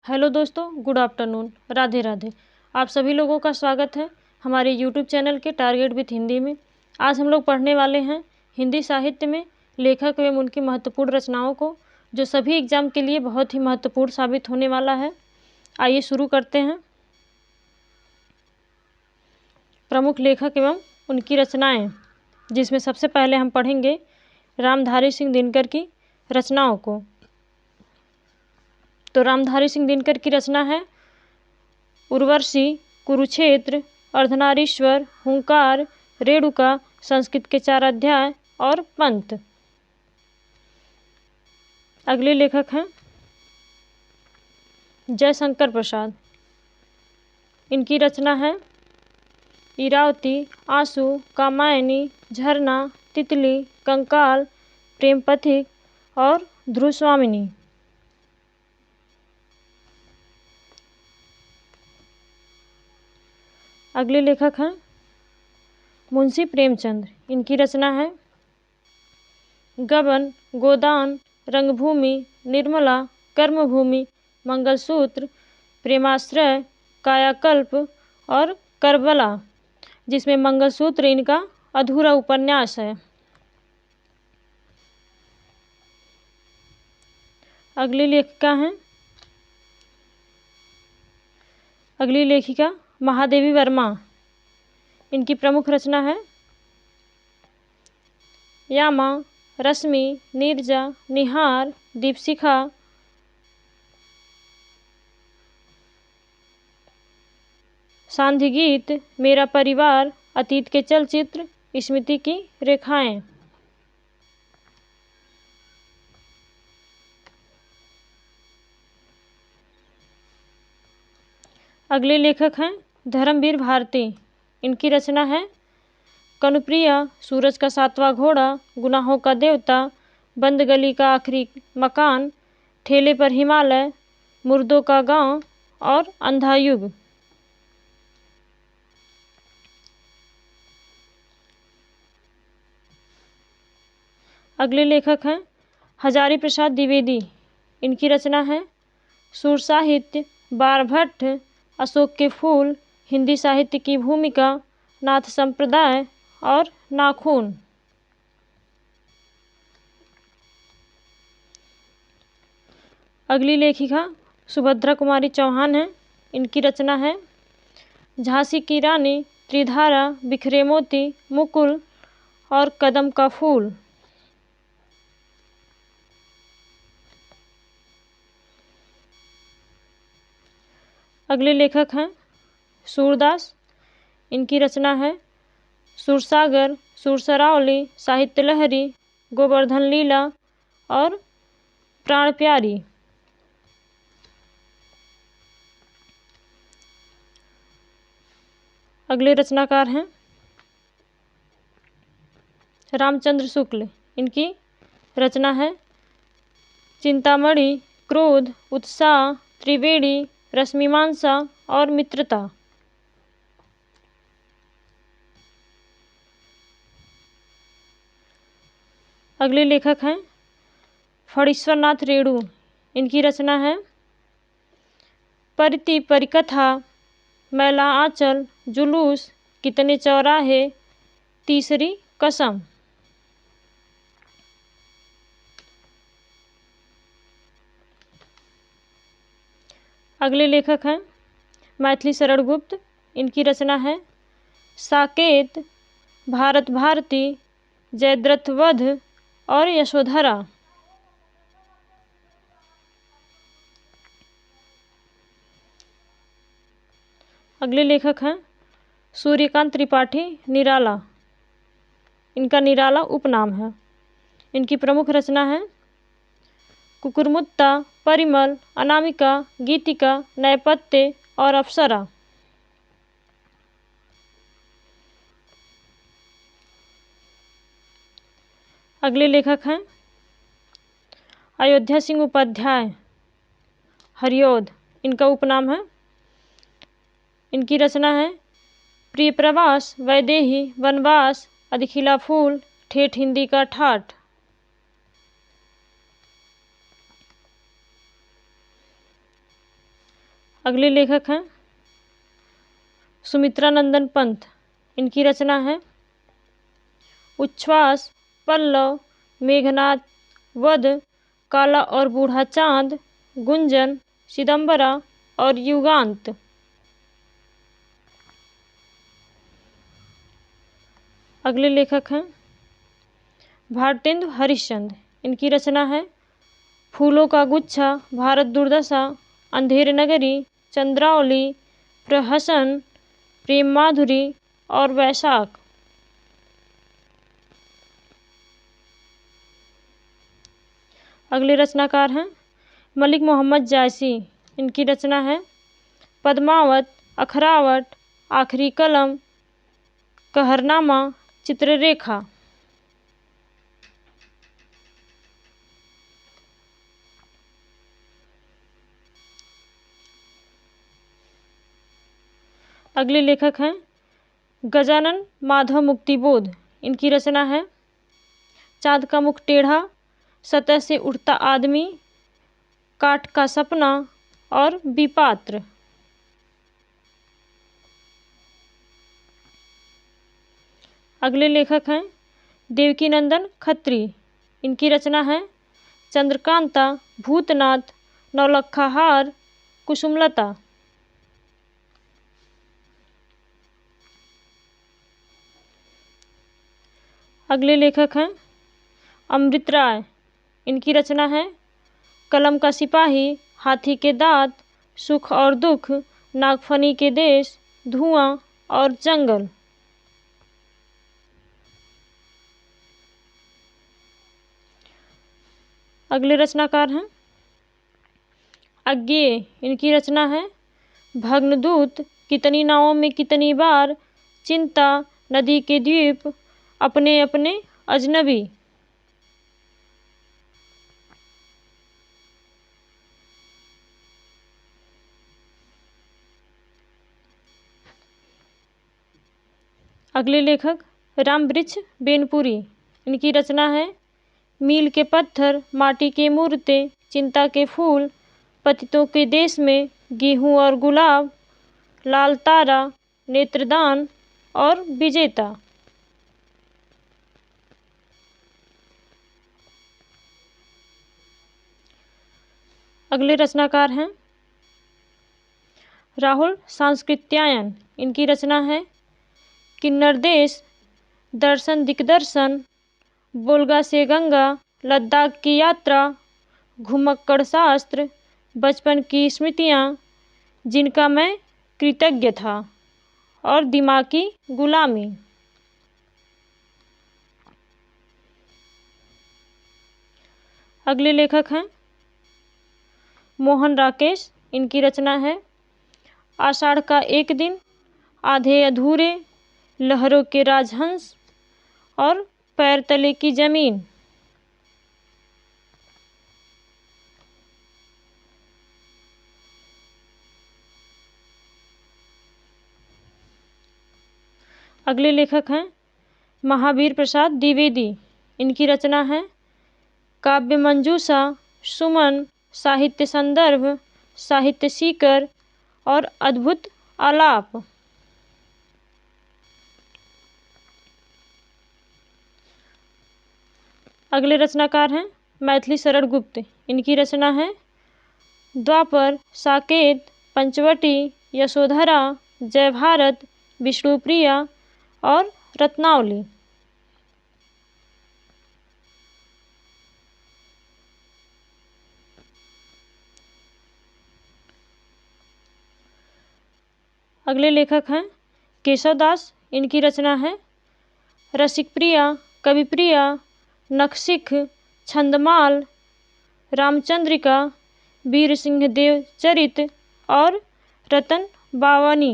Hello दोस्तों, good afternoon, Radhe Radhe. आप सभी लोगों का स्वागत है हमारे यूट्यूब चैनल के टारगेट विथ हिंदी में। आज हम लोग पढ़ने वाले हैं हिंदी साहित्य में लेखक एवं उनकी महत्वपूर्ण रचनाओं को, जो सभी एग्जाम के लिए बहुत ही महत्वपूर्ण साबित होने वाला है। आइए शुरू करते हैं। प्रमुख लेखक एवं उनकी रचनाएँ, जिसमें सबसे पहले हम पढ़ेंगे रामधारी सिंह दिनकर की रचनाओं को। तो रामधारी सिंह दिनकर की रचना है उर्वशी, कुरुक्षेत्र, अर्धनारीश्वर, हुंकार, रेणुका, संस्कृत के 4 अध्याय और पंत। अगले लेखक हैं जयशंकर प्रसाद। इनकी रचना है इरावती, आंसू, कामायनी, झरना, तितली, कंकाल, प्रेम पथिक और ध्रुवस्वामिनी। अगले लेखक हैं मुंशी प्रेमचंद। इनकी रचना है गबन, गोदान, रंगभूमि, निर्मला, कर्मभूमि, मंगलसूत्र, प्रेमाश्रय, कायाकल्प और करबला, जिसमें मंगलसूत्र इनका अधूरा उपन्यास है। अगली लेखिका महादेवी वर्मा। इनकी प्रमुख रचना है यामा, रश्मि, नीरजा, निहार, दीपशिखा, सांध्य गीत, मेरा परिवार, अतीत के चलचित्र, स्मृति की रेखाएं। अगले लेखक हैं धर्मवीर भारती। इनकी रचना है कनुप्रिया, सूरज का 7वां घोड़ा, गुनाहों का देवता, बंद गली का आखिरी मकान, ठेले पर हिमालय, मुर्दों का गांव और अंधा युग। अगले लेखक हैं हजारी प्रसाद द्विवेदी। इनकी रचना है सुर साहित्य, बारभट्ट, अशोक के फूल, हिंदी साहित्य की भूमिका, नाथ संप्रदाय और नाखून। अगली लेखिका सुभद्रा कुमारी चौहान है। इनकी रचना है झांसी की रानी, त्रिधारा, बिखरे मोती, मुकुल और कदम का फूल। अगले लेखक हैं सूरदास। इनकी रचना है सुरसागर, सुरसरावली, साहित्य लहरी, गोवर्धन लीला और प्राण प्यारी। अगले रचनाकार हैं रामचंद्र शुक्ल। इनकी रचना है चिंतामणि, क्रोध, उत्साह, त्रिवेणी, रश्मिमांसा और मित्रता। अगले लेखक हैं फणीश्वरनाथ रेणु। इनकी रचना है परिति परिकथा, मैला आंचल, जुलूस, कितने चौराहे, तीसरी कसम। अगले लेखक हैं मैथिली शरण गुप्त। इनकी रचना है साकेत, भारत भारती, जयद्रथ वध और यशोधरा। अगले लेखक हैं सूर्यकांत त्रिपाठी निराला। इनका निराला उपनाम है। इनकी प्रमुख रचना है कुकुरमुत्ता, परिमल, अनामिका, गीतिका, नैपत्य और अप्सरा। अगले लेखक हैं अयोध्या सिंह उपाध्याय, हरिऔध इनका उपनाम है। इनकी रचना है प्रिय प्रवास, वैदेही, वनवास, अधखिला फूल, ठेठ हिंदी का ठाठ। अगले लेखक हैं सुमित्रा नंदन पंत। इनकी रचना है उच्छ्वास, पल्लव, मेघनाद, वध, काला और बूढ़ा चांद, गुंजन, सिदंबरा और युगांत। अगले लेखक हैं भारतेंदु हरिश्चंद्र। इनकी रचना है फूलों का गुच्छा, भारत दुर्दशा, अंधेर नगरी, चंद्रावली, प्रहसन, प्रेम माधुरी और वैशाख। अगले रचनाकार हैं मलिक मोहम्मद जायसी। इनकी रचना है पद्मावत, अखरावट, आखिरी कलम, कहरनामा, चित्ररेखा। अगले लेखक हैं गजानन माधव मुक्तिबोध। इनकी रचना है चाँद का मुख टेढ़ा, सतह से उठता आदमी, काठ का सपना और विपात्र। अगले लेखक हैं देवकीनंदन खत्री। इनकी रचना है चंद्रकांता, भूतनाथ, नौलखा हार, कुसुमलता। अगले लेखक हैं अमृत राय। इनकी रचना है कलम का सिपाही, हाथी के दांत, सुख और दुख, नागफनी के देश, धुआं और जंगल। अगले रचनाकार हैं अज्ञेय। इनकी रचना है भग्नदूत, कितनी नावों में कितनी बार, चिंता, नदी के द्वीप, अपने अपने अजनबी। अगले लेखक रामवृक्ष बेनपुरी। इनकी रचना है मील के पत्थर, माटी के मूर्तें, चिंता के फूल, पतितों के देश में, गेहूं और गुलाब, लाल तारा, नेत्रदान और विजेता। अगले रचनाकार हैं राहुल सांस्कृत्यायन। इनकी रचना है किन्नर देश, दर्शन दिक्दर्शन, बोलगा से गंगा, लद्दाख की यात्रा, घुमक्कड़ शास्त्र, बचपन की स्मृतियाँ, जिनका मैं कृतज्ञ था और दिमाग की गुलामी। अगले लेखक हैं मोहन राकेश। इनकी रचना है आषाढ़ का एक दिन, आधे अधूरे, लहरों के राजहंस और पैर तले की जमीन। अगले लेखक हैं महावीर प्रसाद द्विवेदी। इनकी रचना है काव्य मंजूषा, सुमन, साहित्य संदर्भ, साहित्य सीकर और अद्भुत आलाप। अगले रचनाकार हैं मैथिली शरण गुप्त। इनकी रचना है द्वापर, साकेत, पंचवटी, यशोधरा, जय भारत, विष्णुप्रिया और रत्नावली। अगले लेखक हैं केशवदास। इनकी रचना है रसिक प्रिया, कवि प्रिया, नखशिख, छंदमाल, रामचंद्रिका, वीर सिंह देव चरित और रतन बावनी।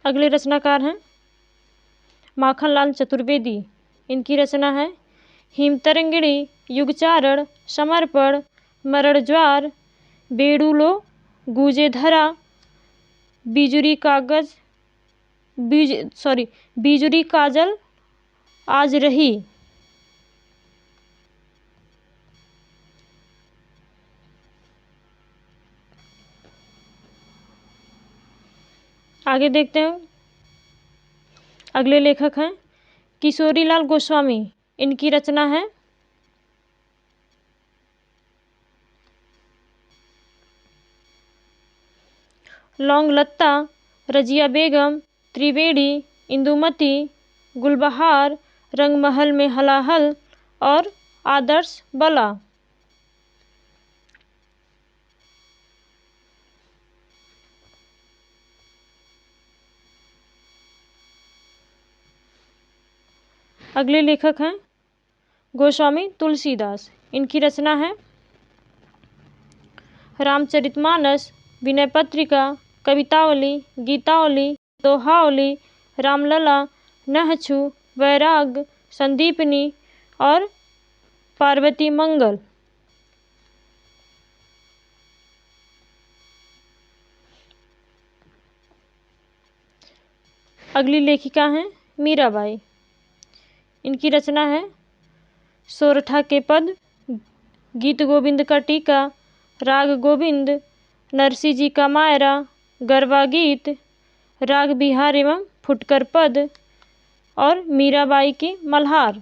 अगले रचनाकार हैं माखनलाल चतुर्वेदी। इनकी रचना है हिमतरंगिणी, युगचारण, समर्पण, मरणज्वार, बेडुलो, गूजे धरा, बिजुरी काजल आज रही। आगे देखते हैं। अगले लेखक हैं किशोरीलाल गोस्वामी। इनकी रचना है लौंग लत्ता, रजिया बेगम, त्रिवेणी, इंदुमती, गुलबहार, रंगमहल में हलाहल और आदर्श बला। अगले लेखक हैं गोस्वामी तुलसीदास। इनकी रचना है रामचरितमानस, विनय पत्रिका, कवितावली, गीतावली, दोहावली, रामलला, नहछु, वैराग, संदीपनी और पार्वती मंगल। अगली लेखिका हैं मीराबाई। इनकी रचना है सोरठा के पद, गीत गोविंद का टीका, राग गोविंद, नरसी जी का मायरा, गरबा गीत, राग बिहार एवं फुटकर पद और मीराबाई की मल्हार।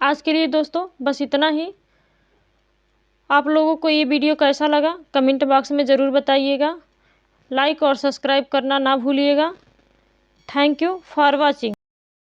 आज के लिए दोस्तों बस इतना ही। आप लोगों को ये वीडियो कैसा लगा कमेंट बॉक्स में ज़रूर बताइएगा। लाइक और सब्सक्राइब करना ना भूलिएगा। Thank you for watching.